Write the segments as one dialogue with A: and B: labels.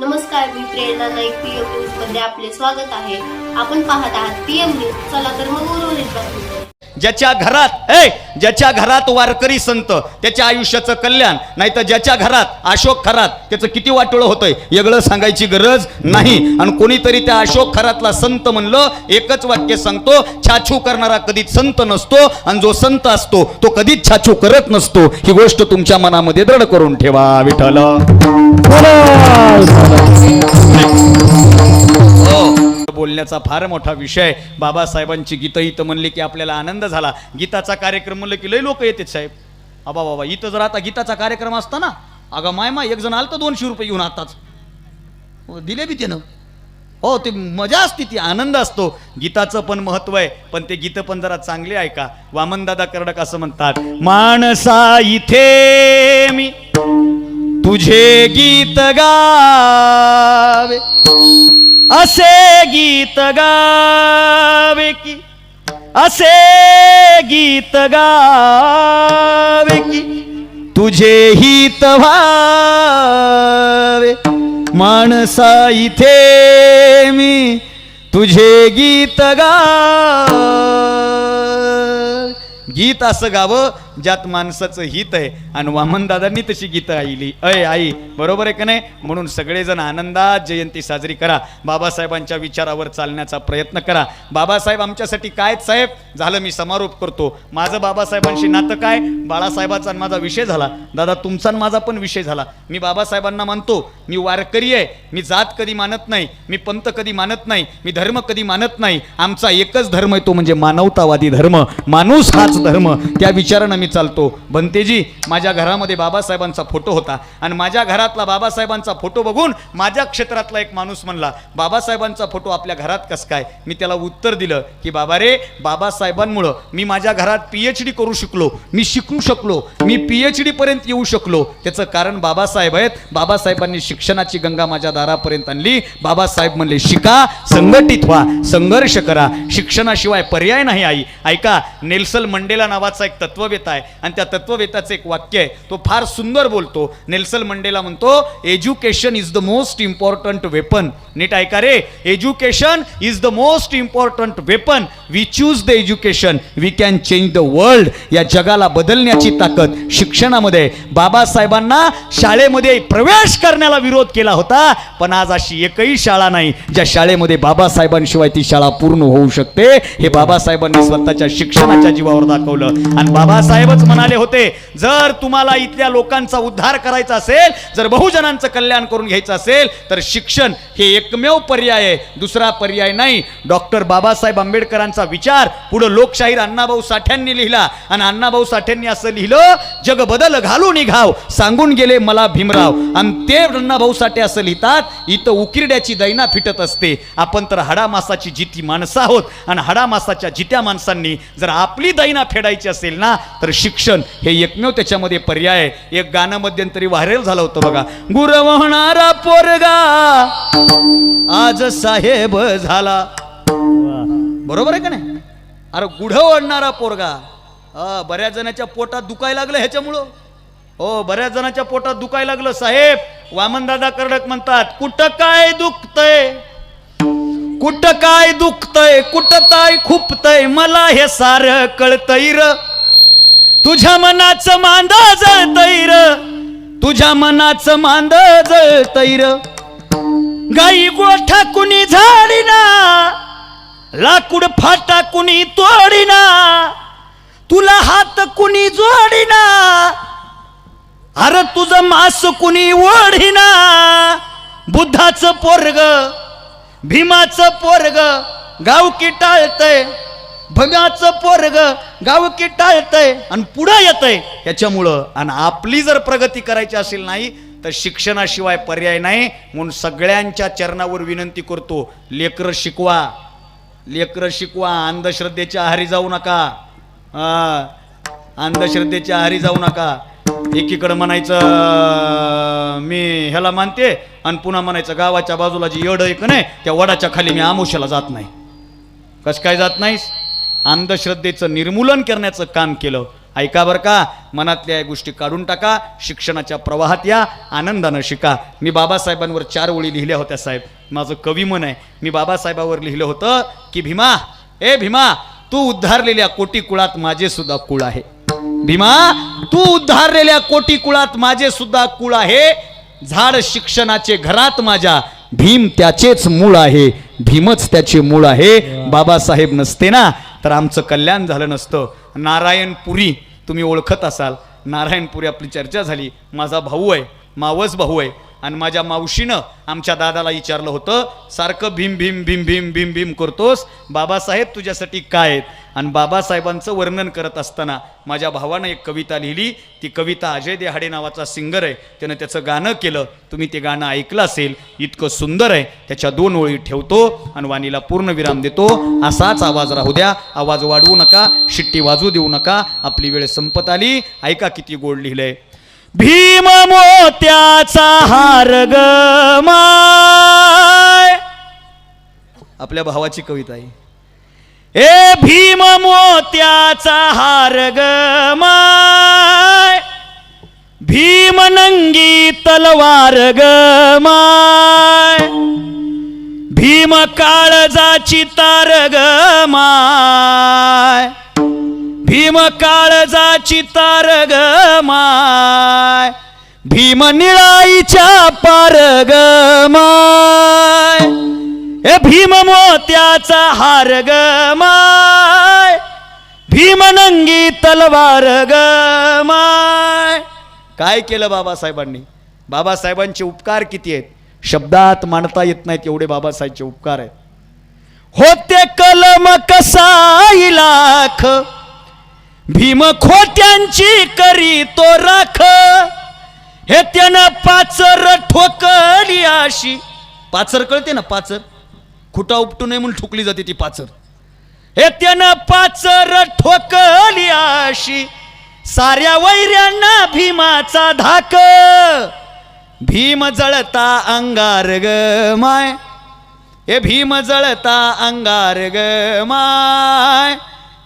A: नमस्कार, मी प्रेरणा Naik. PM news मध्ये आपले स्वागत आहे. आपण पाहत आहात पीएम न्यूज. चला तर मग उर्वरित बातमी.
B: ज्याच्या घरात वारकरी संत त्याच्या आयुष्याचं कल्याण, नाही तर ज्याच्या घरात अशोक खरात त्याचं किती वाटोळं होतंय वेगळं सांगायची गरज नाही. आणि कोणीतरी त्या अशोक खरातला संत म्हणलं, एकच वाक्य सांगतो, छाछू करणारा कधीच संत नसतो आणि जो संत असतो तो कधीच छाछू करत नसतो. ही गोष्ट तुमच्या मनामध्ये दृढ करून ठेवा. विठ्ठल बोलण्याचा फार मोठा विषय. बाबासाहेबांची गीतं इथं म्हणले की आपल्याला आनंद झाला. गीताचा कार्यक्रम म्हणलं की लय लोक येतात साहेब. आबा बाबा, इथं जर आता गीताचा कार्यक्रम असता ना, अगं माय एक जण आलं तर 200 रुपये घेऊन आताच दिले बी त्यानं. हो, ते मजा असते, ती आनंद असतो. गीताचं पण महत्व आहे, पण ते गीतं पण जरा चांगले ऐका. वामनदादा कर्डक असं म्हणतात, माणसा इथे मी तुझे गीत गावे, असे गीत गावे की, असे गीत गावे की तुझे हित व्हावे. माणसा इथे मी तुझे गीत गावे. गीत असं गावं ज्यात माणसाचं हित आहे. आणि वामनदादांनी तशी गीतं आईली. आई बरोबर आहे का नाही? म्हणून सगळेजण आनंदात जयंती साजरी करा. बाबासाहेबांच्या विचारावर चालण्याचा प्रयत्न करा. बाबासाहेब आमच्यासाठी काय साहेब झालं. मी समारोप करतो. माझं बाबासाहेबांशी नातं काय? बाळासाहेबाचा आणि माझा विषय झाला. दादा, तुमचा आणि माझा पण विषय झाला. मी बाबासाहेबांना मानतो. मी वारकरी आहे. मी जात कधी मानत नाही, मी पंथ कधी मानत नाही, मी धर्म कधी मानत नाही. आमचा एकच धर्म आहे, तो म्हणजे मानवतावादी धर्म. माणूस हाच धर्म. त्या विचारानं मी चालतो. बनतेजी, माझ्या घरामध्ये बाबासाहेबांचा फोटो होता आणि माझ्या घरातला बाबासाहेबांचा फोटो बघून माझ्या क्षेत्रातला एक माणूस म्हणला, बाबासाहेबांचा फोटो आपल्या घरात कस काय? मी त्याला उत्तर दिलं की बाबा रे, बाबासाहेबांमुळं मी माझ्या घरात PhD करू शकलो, मी शिकू शकलो, मी PhD पर्यंत येऊ शकलो. त्याचं कारण बाबासाहेब आहेत. बाबासाहेबांनी शिक्षणाची गंगा माझ्या दारापर्यंत आणली. बाबासाहेब म्हणले, शिका, संघटित व्हा, संघर्ष करा, शिक्षणाशिवाय पर्याय नाही. आई ऐका, नेल्सन मंडेला नावाचा एक तत्ववेता आहे आणि त्या तत्ववेताचं एक वाक्य आहे, तो फार सुंदर बोलतो. नेल्सन मंडेला म्हणतो, education is the most important weapon. नीट ऐका रे, education is the most important weapon. We choose the education, we can change the world. या जगाला बदलण्याची ताकद शिक्षणामध्ये. बाबासाहेबांना शाळेमध्ये प्रवेश करण्याला विरोध केला होता, पण आज अशी एकही शाळा नाही ज्या शाळेमध्ये बाबासाहेबांशिवाय ती शाळा पूर्ण होऊ शकते. हे बाबासाहेबांनी स्वतःच्या शिक्षणाच्या जीवावर दाखवलं. आणि बाबासाहेबच म्हणाले होते, जर तुम्हाला इथल्या लोकांचा उद्धार करायचा असेल, जर बहुजनांचं कल्याण करून घ्यायचं असेल, तर शिक्षण हे एकमेव पर्याय आहे, दुसरा पर्याय नाही. डॉक्टर बाबासाहेब आंबेडकरांचा विचार पुढे लोकशाहीर अण्णाभाऊ साठ्यांनी लिहिला आणि अण्णाभाऊ साठ्यांनी असं लिहिलं, जग बदल घालून निघाव, सांगून गेले मला भीमराव. आणि ते अण्णाभाऊ साठे असं लिहितात, इथं उकिरड्याची दैना फिटत असते. आपण तर हाडामासाची जिती माणसं आहोत आणि हाडामासाच्या जित्या माणसांनी जर आपली दैना फेडायची असेल ना, तर शिक्षण हे एकमेव त्याच्यामध्ये पर्याय आहे. एक गाणं मध्यंतरी व्हायरल झालं होतं बघा, गुरवणारा पोरगा आज साहेब झाला. बरोबर आहे का नाही? अरे गुढ ओढणारा पोरगा. बऱ्याच जणांच्या पोटात दुखायला लागलं ह्याच्यामुळं. हो, बऱ्याच जणांच्या पोटात दुखायला लागलं साहेब. वामनदादा कर्डक म्हणतात, कुठं काय दुखतय, कुठं काय दुखतय, कुठं काय खुपतय, मला हे सारं कळतय र. तुझ्या मनाचं मांद जळतय र, तुझ्या मनाचं मांद जळतय र. गाई गोठा कुणी झाडीना, लाकूड फाटा कुणी तोडीना, तुला हात कुणी जोडीना, अरे तुझं मास कुणी ओढीना. बुद्धाचं पोरग, भीमाचं पोरग गावकी टाळतय, भव्याचं पोरग गावकी टाळतय आणि पुढे येतय याच्यामुळं. आणि आपली जर प्रगती करायची असेल नाही तर शिक्षणाशिवाय पर्याय नाही. म्हणून सगळ्यांच्या चरणावर विनंती करतो, लेकरं शिकवा, लेकरं शिकवा. अंधश्रद्धेच्या आहारी जाऊ नका. अंधश्रद्धेच्या आहारी जाऊ नका. एकीकडे म्हणायचं मी ह्याला मानते आणि पुन्हा म्हणायचं गावाच्या बाजूला जी येड आहे का नाही, त्या वडाच्या खाली मी आमुष्याला जात नाही. कस काय जात नाहीस? अंधश्रद्धेचं निर्मूलन करण्याचं काम केलं. ऐका बरं का, मनातल्या या गोष्टी काढून टाका, शिक्षणाच्या प्रवाहात या, आनंदानं शिका. मी बाबासाहेबांवर 4 ओळी लिहिल्या होत्या साहेब, माझं कवी मन आहे. मी बाबासाहेबावर लिहिलं होतं की भीमा, ए भीमा, तू उद्धारलेल्या कोटी कुळात माझे सुद्धा कुळ आहे. भीमा, तू उद्धारलेल्या कोटी कुळात माझे सुद्धा कुळ आहे. झाड शिक्षणाचे घरात माझ्या, भीम त्याचेच मूळ आहे, भीमच त्याचे मूळ आहे. बाबासाहेब नसते ना तर आमचं कल्याण झालं नसतं. नारायणपुरी तुम्ही ओळखत असाल, नारायणपुरी आपली चर्चा झाली. माझा भाऊ आहे, मावस भाऊ आहे. आणि माझ्या मावशीनं आमच्या दादाला विचारलं होतं, सारखं भीम भीम भीम भीम भीम भीम करतोस, बाबासाहेब तुझ्यासाठी काय आहेत? आणि बाबासाहेबांचं वर्णन करत असताना माझ्या भावानं एक कविता लिहिली. ती कविता अजय देहाडे नावाचा सिंगर आहे, त्यानं त्याचं गाणं केलं. तुम्ही ते गाणं ऐकलं असेल, इतकं सुंदर आहे. त्याच्या 2 ओळी ठेवतो आणि वाणीला पूर्ण विराम देतो. असाच आवाज राहू द्या, आवाज वाढवू नका, शिट्टी वाजू देऊ नका. आपली वेळ संपत आली. ऐका किती गोड लिहिलंय. भीम मोत्याचा हार ग माय, आपल्या भावाची कविता आहे. ए भीम मोत्याचा हार ग माय, भीम नंगी तलवार ग माय, भीम काळजाची तार ग माय, भीम काळजाची तार ग माय, भीम निळाईच्या पार ग माय, ए भीम मोत्याचा हार ग माय, भीम नंगी तलवार ग माय. काय केलं बाबासाहेबांनी? बाबासाहेबांचे उपकार किती आहेत, शब्दात मांडता येत नाहीत एवढे बाबासाहेबचे उपकार आहेत. होते कलम कसाई लाख, भीम खोट्यांची करी तो राख, हे त्यानं पाचर ठोकली अशी. पाचर कळते ना, पाचर खुटा उपटू नये म्हणून ठोकली जाते ती पाचर. हे त्यानं पाचर ठोकली अशी, साऱ्या वैऱ्यांना भीमाचा धाक. भीम जळता अंगार ग माय, हे भीम जळता अंगार ग माय,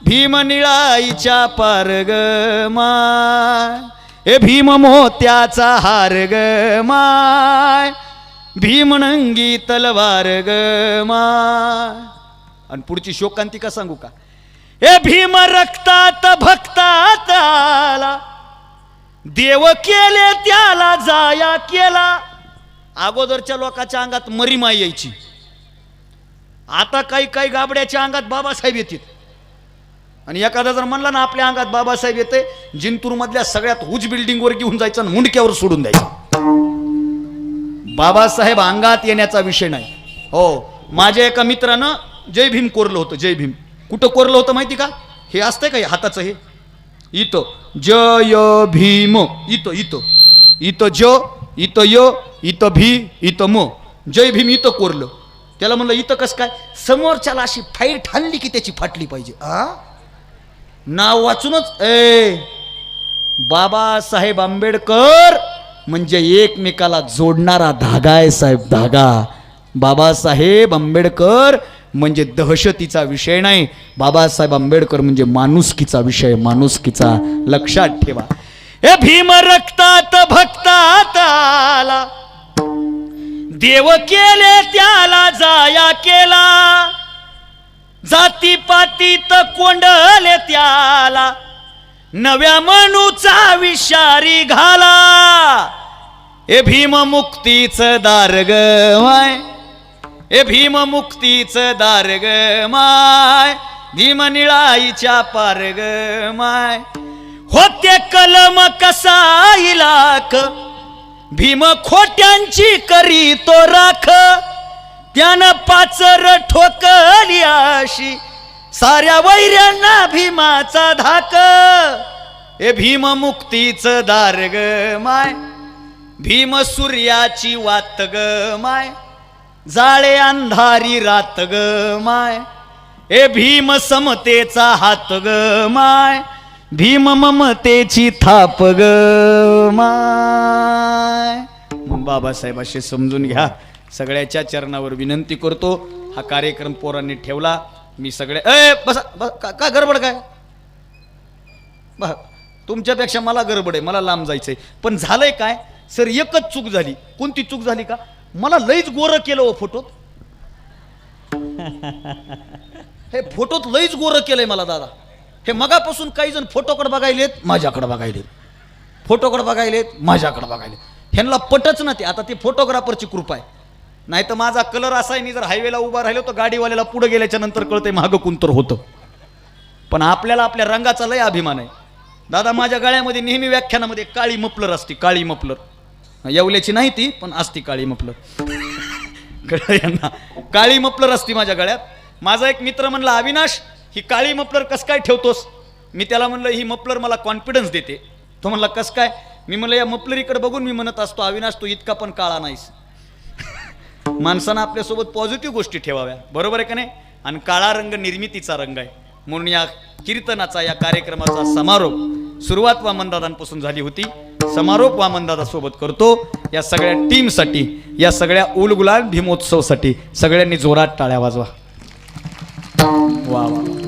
B: भीम निळाईच्या पार ग माय, हे भीम मोत्याचा हार ग माय, भीम नंगी तलवार ग माय. आणि पुढची शोकांतिका सांगू का? हे भीम रक्तात भक्तात आला, देव केले त्याला जाया केला. अगोदरच्या लोकांच्या अंगात मरीमाई यायची, आता काही काही गाबड्याच्या अंगात बाबासाहेब येतील. आणि एखादा जर म्हणला ना आपल्या अंगात बाबासाहेब येते, जिंतूर मधल्या सगळ्यात उंच बिल्डिंगवर घेऊन जायचं आणि मुंडक्यावर सोडून द्यायचं. बाबासाहेब अंगात येण्याचा विषय नाही. हो, माझ्या एका मित्रानं जय भीम कोरलं होतं. जय भीम कुठं कोरलं होतं माहिती का? हे असतंय का हाताचं, हे इथं जय भीम, इथं इथं इथं ज, इथं य, इथं भी, इथं म, जय भीम इथं कोरलं. त्याला म्हणलं इथं कसं काय? समोरच्याला अशी फाईट हाणली की त्याची फाटली पाहिजे. नाव वाचूनच. बाबासाहेब आंबेडकर म्हणजे एकमेकाला जोडणारा धागा आहे साहेब, धागा. बाबासाहेब आंबेडकर म्हणजे दहशतीचा विषय नाही, बाबासाहेब आंबेडकर म्हणजे माणुसकीचा विषय, माणुसकीचा. लक्षात ठेवा. हे भीम रक्तात भक्तात आला, देव केले त्याला जाया केला, जातीपातीत कोंडले त्याला, नव्या मनूचा विषारी घाला. हे भीम मुक्तीच दार ग माय, हे भीम मुक्तीच दार ग माय, भीम निळाईच्या पार ग माय. होते कलम कसाई लाख, भीम खोट्यांची करी तो राख, त्यानं पाचर ठोकली अशी, साऱ्या वैऱ्यांना भीमाचा धाक. हे भीम मुक्तीच दार ग माय, भीम सूर्याची वात ग माय, जाळे अंधारी रात ग माय. हे भीम समतेचा हात ग माय, भीम ममतेची थाप ग माय. मग बाबासाहेब असे समजून घ्या. सगळ्याच्या चरणावर विनंती करतो. हा कार्यक्रम पोरांनी ठेवला. मी सगळे बसा का गडबड काय? तुमच्यापेक्षा मला गडबड आहे, मला लांब जायचंय. पण झालंय काय सर, एकच चूक झाली. कोणती चूक झाली का, मला लईच गोरं केलं हो फोटोत. हे फोटोत लईच गोरं केलंय मला दादा. हे मगापासून काही जण फोटोकडे बघायलेत, माझ्याकडे बघायलेत, फोटोकडे बघायलेत, माझ्याकडे बघायलेत. ह्यांना पटच ना ते. आता ते फोटोग्राफरची कृपा आहे. नाही तर माझा कलर असा आहे, मी जर हायवेला उभा राहिलो तर गाडीवाल्याला पुढे गेल्याच्या नंतर कळतंय मागं कोणतर होतं. पण आपल्याला आपल्या रंगाचा लय अभिमान आहे दादा. माझ्या गळ्यामध्ये नेहमी व्याख्यानामध्ये काळी मफलर असते, काळी मफलर. येवल्याची नाही ती, पण असती काळी मफलर. यांना काळी मफलर असती माझ्या गळ्यात. माझा एक मित्र म्हणला, अविनाश ही काळी मफलर कस काय ठेवतोस? मी त्याला म्हणलं, ही मफलर मला कॉन्फिडन्स देते. तो म्हणला कस काय? मी म्हणलं, या मफलरीकडे बघून मी म्हणत असतो, अविनाश तू इतका पण काळा नाहीस. माणसानं आपल्यासोबत पॉझिटिव्ह गोष्टी ठेवाव्या, बरोबर आहे का नाही? आणि काळा रंग निर्मितीचा रंग आहे. म्हणून या कीर्तनाचा, या कार्यक्रमाचा समारोप, सुरुवात वामनदादांपासून झाली होती, समारोप वामनदादा सोबत करतो. या सगळ्या टीमसाठी, या सगळ्या उलगुलाल भीमोत्सवसाठी सगळ्यांनी जोरात टाळ्या वाजवा. वा वा.